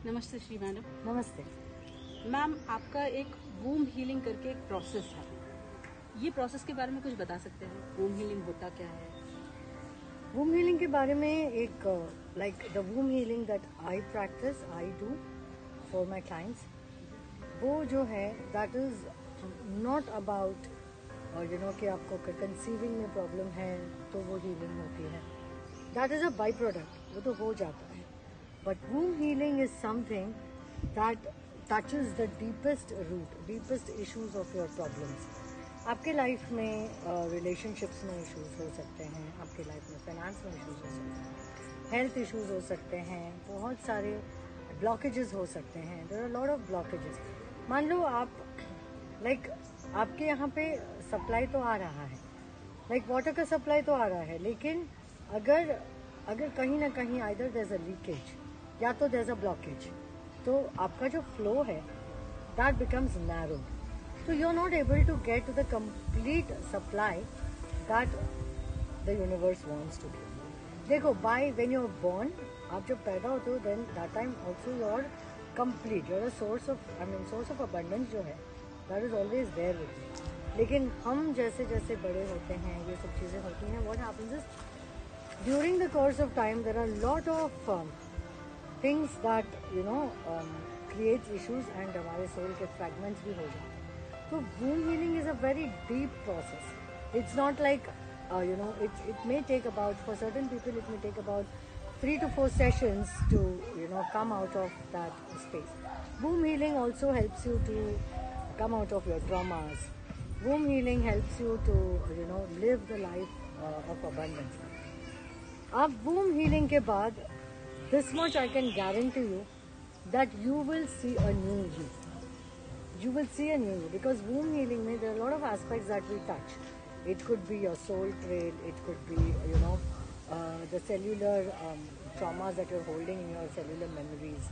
नमस्ते श्री मैडम। नमस्ते मैम, आपका एक वूम हीलिंग करके एक प्रोसेस है, ये प्रोसेस के बारे में कुछ बता सकते हैं? वूम हीलिंग होता क्या है? वूम हीलिंग के बारे में एक like the वूम healing that I practice I do for my clients, वो जो है दैट इज नॉट अबाउट कि आपको कंसीविंग में प्रॉब्लम है तो वो हीलिंग होती है, that is a byproduct, वो तो हो जाता है। But womb healing is something that touches the deepest root, deepest issues of your problems. आपके लाइफ में रिलेशनशिप्स में इश्यूज हो सकते हैं, आपके लाइफ में फाइनेंस में इश्यूज हो सकते हैं, हेल्थ इश्यूज हो सकते हैं, बहुत सारे ब्लॉकेजेस हो सकते हैं। There are lot of blockages. मान लो आप आपके यहाँ पे सप्लाई तो आ रहा है, वाटर का सप्लाई तो आ रहा है, लेकिन अगर कहीं ना कहीं either there is a leakage या तो देयर इज अ ब्लॉकेज, तो आपका जो फ्लो है that becomes narrowed, so you're not able to get to the complete supply that the universe wants to give. देखो, by when you're born, आप जब पैदा होते हो, then that time also you're complete, you're a source of abundance जो है that is always there with you. लेकिन हम जैसे जैसे बड़े होते हैं, ये सब चीज़ें होती हैं, what happens is during the course of time there are lot of things that creates issues and हमारे soul के fragments भी हो जाते हैं। So womb healing is a very deep process. It's not like, it may take about, for certain people, it may take about 3 to 4 sessions to, come out of that space. Womb healing also helps you to come out of your traumas. Womb healing helps you to, live the life of abundance. अब womb healing के बाद, this much I can guarantee you that you will see a new you. You will see a new you, because womb healing में there are a lot of aspects that we touch. It could be your soul trail, it could be the cellular traumas that you're holding in your cellular memories.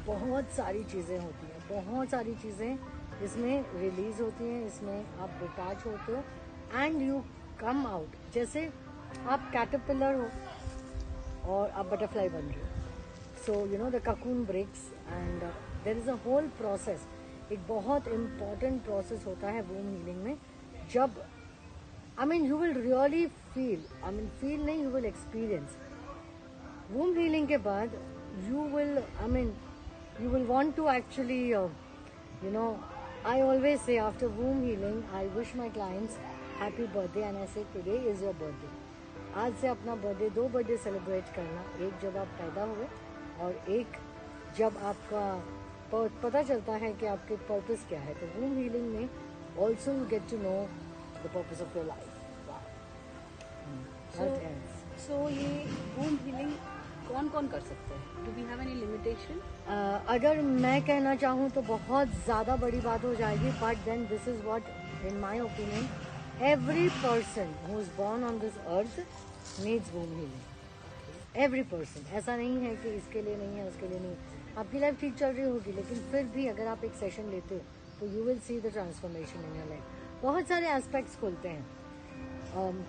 बहुत सारी चीज़ें होती हैं, बहुत सारी चीज़ें इसमें रिलीज होती हैं, इसमें आप डिटैच होते हो एंड यू कम आउट। जैसे आप कैटरपिलर हो और आप बटरफ्लाई बन रहे हो, so the cocoon breaks and there is a whole process. एक बहुत इम्पॉर्टेंट प्रोसेस होता है वूम हीलिंग में, जब यू विल रियली फील नहीं, you will experience womb healing के बाद you will want to actually I always say after womb healing I wish my clients happy birthday and I say today is your birthday. आज से अपना birthday, 2 birthday celebrate करना, एक जब आप पैदा हुए और एक जब आपका पता चलता है कि आपके पर्पस क्या है। तो वूम हीलिंग में also you get to know the purpose of your life. So ये वूम हीलिंग कौन कौन कर सकते हैं? Do we have any limitation? अगर मैं कहना चाहूँ तो बहुत ज़्यादा बड़ी बात हो जाएगी, but then this is what in my opinion every person who is born on this earth needs womb healing. Every person, ऐसा नहीं है कि इसके लिए नहीं है, उसके लिए नहीं है। आपकी लाइफ ठीक चल रही होगी, लेकिन फिर भी अगर आप एक सेशन लेते हो तो you will see the transformation in your life. बहुत सारे एस्पेक्ट्स खुलते हैं।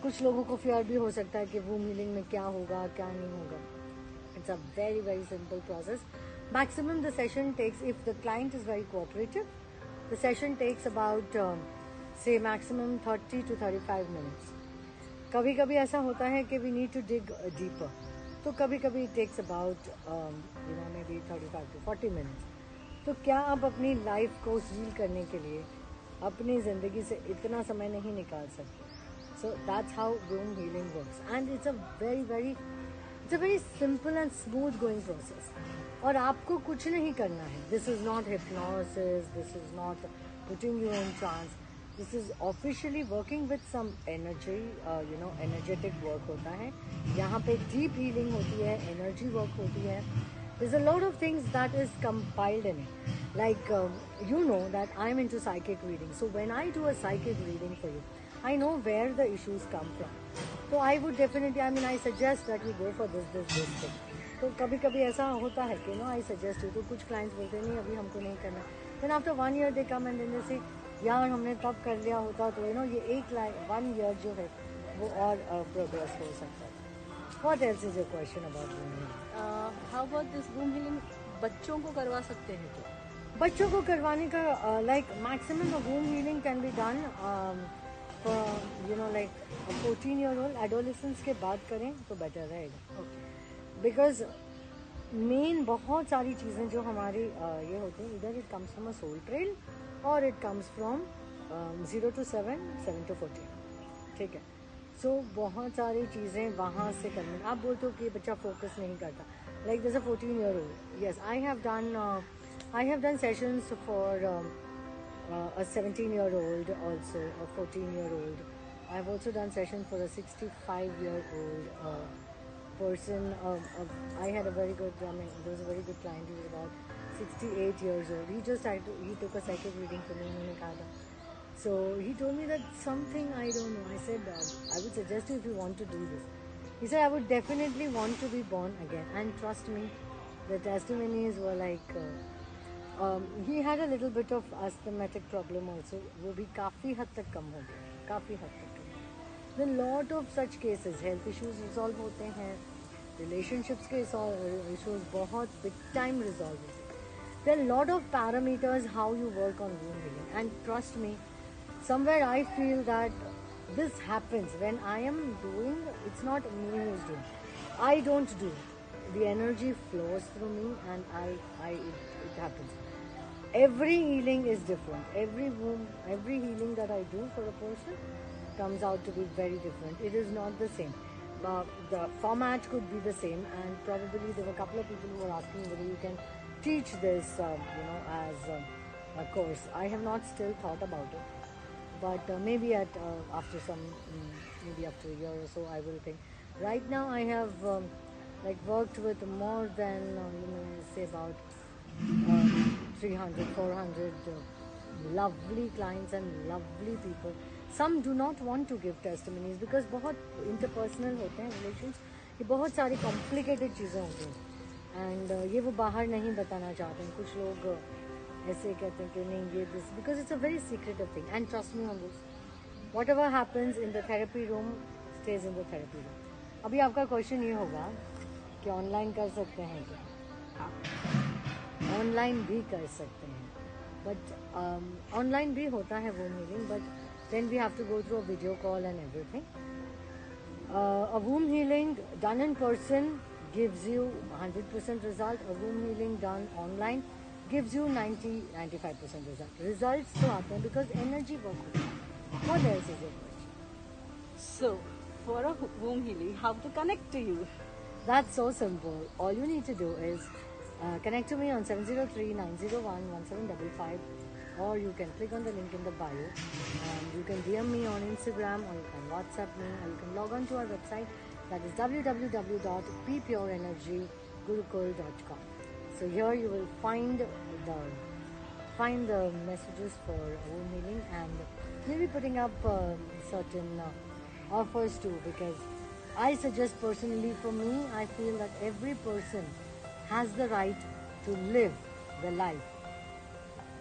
कुछ लोगों को फियर भी हो सकता है कि वूम हीलिंग में क्या होगा क्या नहीं होगा। It's a very very simple process. Maximum the session takes, if the client is very cooperative, the session takes about से मैक्सिमम 30 to 35 मिनट्स। कभी कभी ऐसा होता है कि we need to dig deeper, तो कभी कभी it takes about maybe 35 to 40 minutes. तो क्या आप अपनी लाइफ को हील करने के लिए अपनी ज़िंदगी से इतना समय नहीं निकाल सकते? So that's how womb healing works and it's a very simple and smooth going process. और आपको कुछ नहीं करना है। This is not hypnosis, this is not putting you in trance, this is officially working with some energy, energetic work होता है यहाँ पे, डीप हीलिंग होती है, एनर्जी वर्क होती है। There's a lot of things that is compiled in it. You know that I'm into psychic reading. So when I do a psychic reading for you, I know where the issues come from. So I would definitely, I suggest that you go for this thing. तो कभी कभी ऐसा होता है कि I suggest you, तो कुछ clients बोलते नहीं अभी हमको नहीं करना। Then after 1 year they come and then they say, यार हमने तब कर लिया होता तो ये 1 year जो है वो और प्रोग्रेस हो सकता है। What else is your question about womb healing? How about this womb healing बच्चों को करवा सकते हैं क्या? बच्चों को करवाने का like maximum womb healing can be done like 14-year-old adolescence के बाद करें तो बेटर रहेगा. बिकॉज मेन बहुत सारी चीज़ें जो हमारी ये होती हैं, इधर it comes from a sole trail और it comes from 0 to 7, 7 to 14. ठीक है. सो बहुत सारी चीज़ें वहाँ से करनी. आप बोलते हो कि बच्चा फोकस नहीं करता. Like this a 14-year-old. Yes, I have done sessions for a 17-year-old also, a 14-year-old. I've also done sessions for a 65-year-old person. I had a very good, there was a very good client. He was about 68 years old. He took a psychic reading from me. उन्होंने कहा था. So he told me that something I don't know. I said, I would suggest you if you want to do this. He said, I would definitely want to be born again. And trust me, the testimonies were like, he had a little bit of asthmatic problem also. वो भी काफ़ी हद तक कम हो गया. काफ़ी हद तक कम. Then lot of such cases, health issues resolve होते हैं. Relationships के issues बहुत big time resolve होते हैं. There are a lot of parameters how you work on womb healing. And trust me, somewhere I feel that this happens when I am doing. It's not me who is doing. I don't do. The energy flows through me, and it happens. Every healing is different. Every healing that I do for a person comes out to be very different. It is not the same. The format could be the same, and probably there were a couple of people who were asking whether you can teach this, as a course. I have not still thought about it, but maybe after maybe after a year or so, I will think. Right now, I have worked with more than say about 300, 400 lovely clients and lovely people. Some do not want to give testimonies because बहुत interpersonal होते हैं relations. ये बहुत सारी complicated चीज़ें होती हैं and ये वो बाहर नहीं बताना चाहते हैं. कुछ लोग ऐसे कहते हैं कि नहीं ये this because it's a very secretive thing. And trust me on this, whatever happens in the therapy room stays in the therapy room. अभी आपका क्वेश्चन ये होगा कि ऑनलाइन कर सकते हैं क्या? हाँ, ऑनलाइन भी कर सकते हैं, बट ऑनलाइन भी होता है womb healing, but then we have to go through a video call and everything. A womb healing done in person gives you 100% result. A womb healing done online gives you 90-95% result. Results तो आते हैं because energy work होता है. What else is your question? so for a womb healing, how to connect to you? That's so simple. All you need to do is connect to me on 703-901-1755, or you can click on the link in the bio, and you can DM me on Instagram, or you can WhatsApp me, or you can log on to our website, that is www.ppureenergygurukul.com. So here you will find the messages for womb healing, and maybe putting up certain offers too, because I suggest personally, for me, I feel that every person has the right to live the life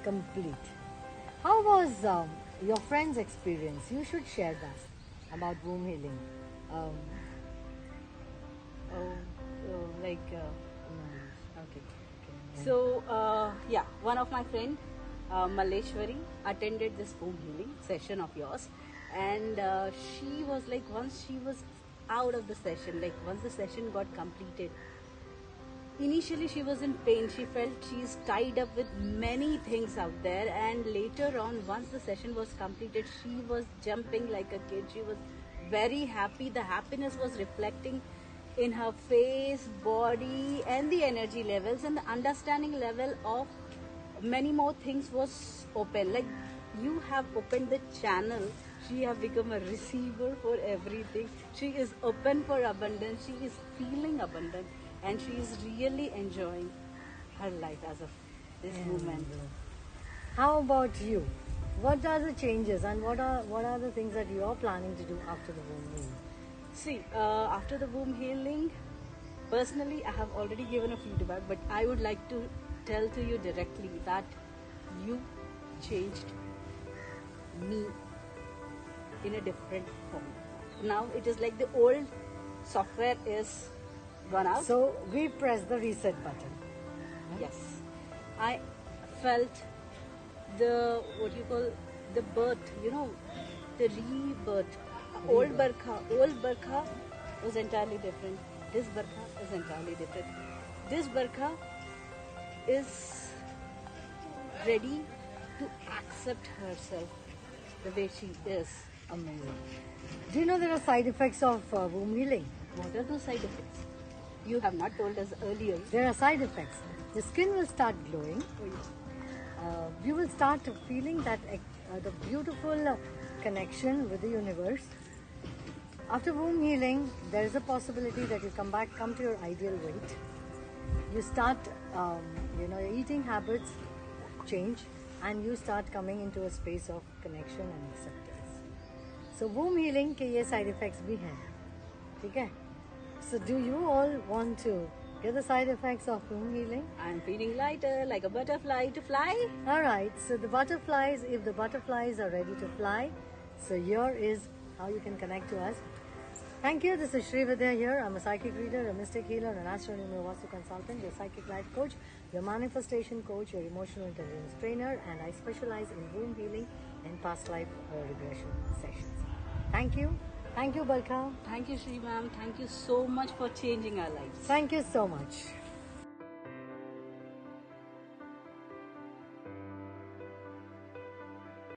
complete. How was your friend's experience? You should share that about womb healing. Like No. okay. So one of my friend Maleshwari attended this womb healing session of yours, and she was like, once she was out of the session, like once the session got completed, initially she was in pain. She felt she's tied up with many things out there, and later on, once the session was completed, she was jumping like a kid. She was very happy. The happiness was reflecting in her face, body, and the energy levels, and the understanding level of many more things was open. Like you have opened the channel. She have become a receiver for everything. She is open for abundance. She is feeling abundant, and she is really enjoying her life as of this moment. How about you? What are the changes, and what are the things that you are planning to do after the womb healing? See, after the womb healing, personally, I have already given a feedback, but I would like to tell to you directly that you changed me in a different form. Now it is like the old software is gone out. So we press the reset button. Yes, I felt the what you call the birth. You know, the rebirth. Old Barkha was entirely different. This Barkha is entirely different. This Barkha is ready to accept herself the way she is. Amazing. Do you know there are side effects of womb healing? What are those side effects? You have not told us earlier. There are side effects. The skin will start glowing. Oh, yes. You will start feeling that the beautiful connection with the universe. After womb healing, there is a possibility that you come to your ideal weight. You start, your eating habits change, and you start coming into a space of connection and acceptance. So womb healing के ये side effects भी हैं, ठीक है? So do you all want to get the side effects of womb healing? I'm feeling lighter, like a butterfly to fly. Alright, so the butterflies, if the butterflies are ready to fly, so here is how you can connect to us. Thank you, this is Shri Vidya here. I'm a psychic reader, a mystic healer, an astro-numerovastu consultant, your psychic life coach, your manifestation coach, your emotional intelligence trainer, and I specialize in womb healing and past life regression sessions. Thank you. Thank you, Barkha. Thank you, Shri ma'am. Thank you so much for changing our lives. Thank you so much.